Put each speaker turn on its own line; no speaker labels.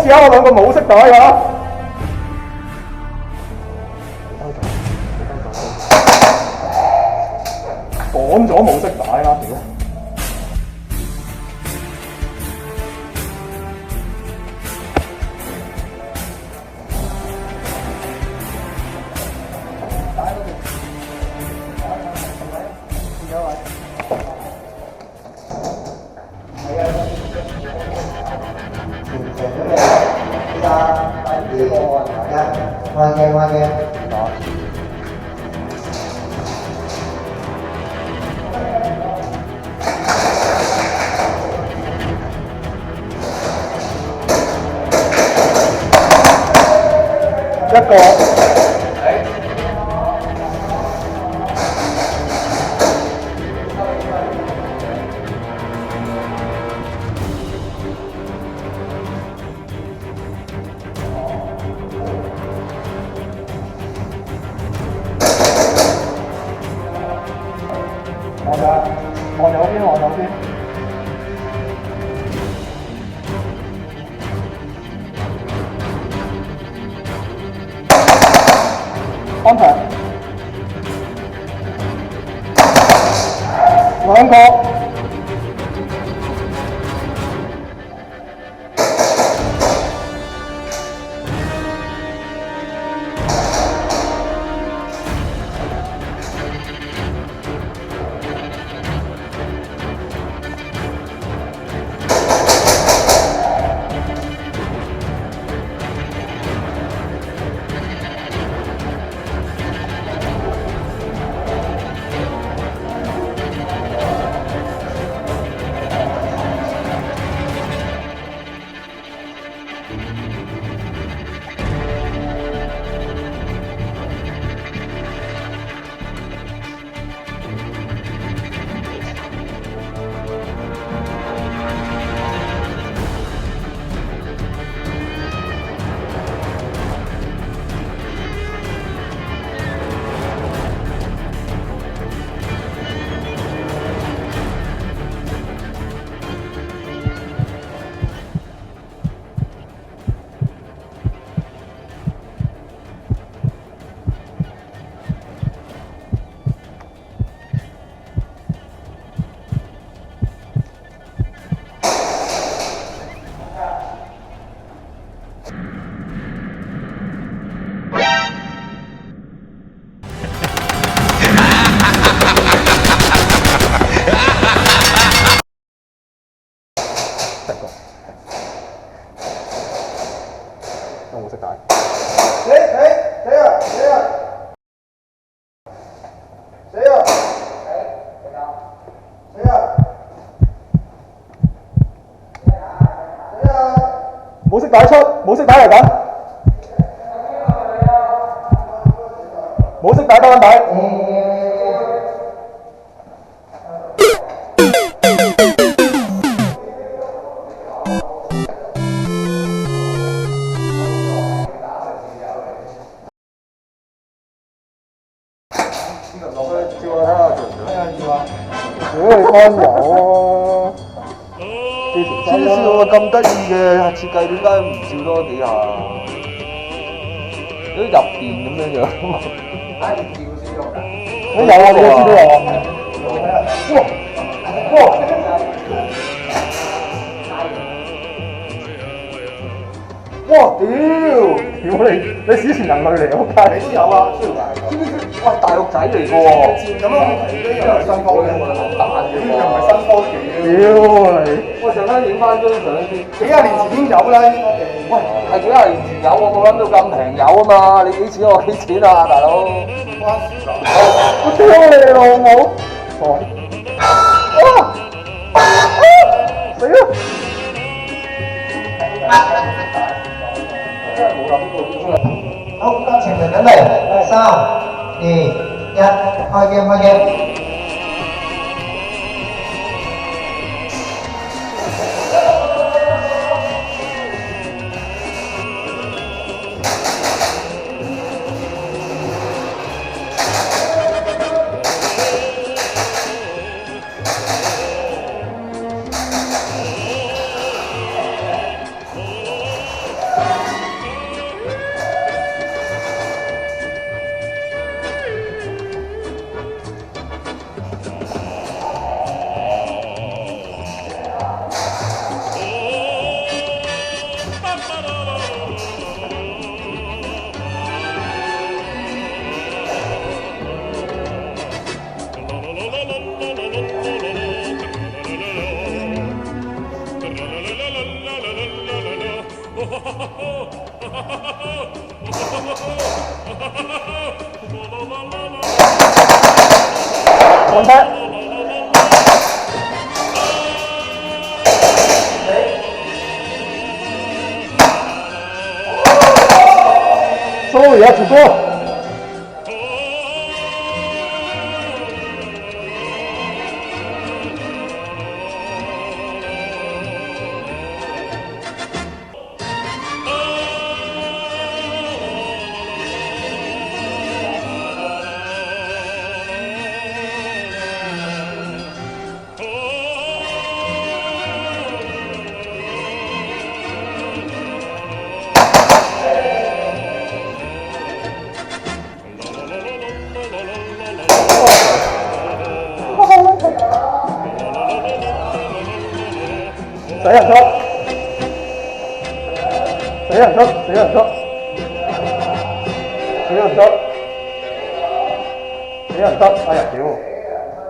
試下我兩個冇色帶啊！講咗冇色帶啦，屌！
歡迎。
一個。望右邊。安平。兩個。冇色帶。死冇色帶出，冇色帶嚟緊。冇色帶得緊帶。安油啊！黐線喎，咁得意嘅設計，點解唔笑多幾下？都入電咁樣樣。我有啊，你都知都有啊。哇！哇！屌你史前人類嚟，O K。你都有啊，喂，大陸仔嚟嘅喎。咁樣呢個係新科技，彈嘅喎，又唔係新科技。屌你！我陣間影翻張相先。幾廿年前已經有啦，呢科技。喂，係幾廿年前有，我冇諗到咁平有啊嘛！你幾錢我幾錢啊，大佬？我屌你老母！死啦！
好，咁程序準備，3、2、1，開機。
轮胎。收尾要举过。谁很车？谁很车？谁很车？谁很车？谁很车？哎呀，丢！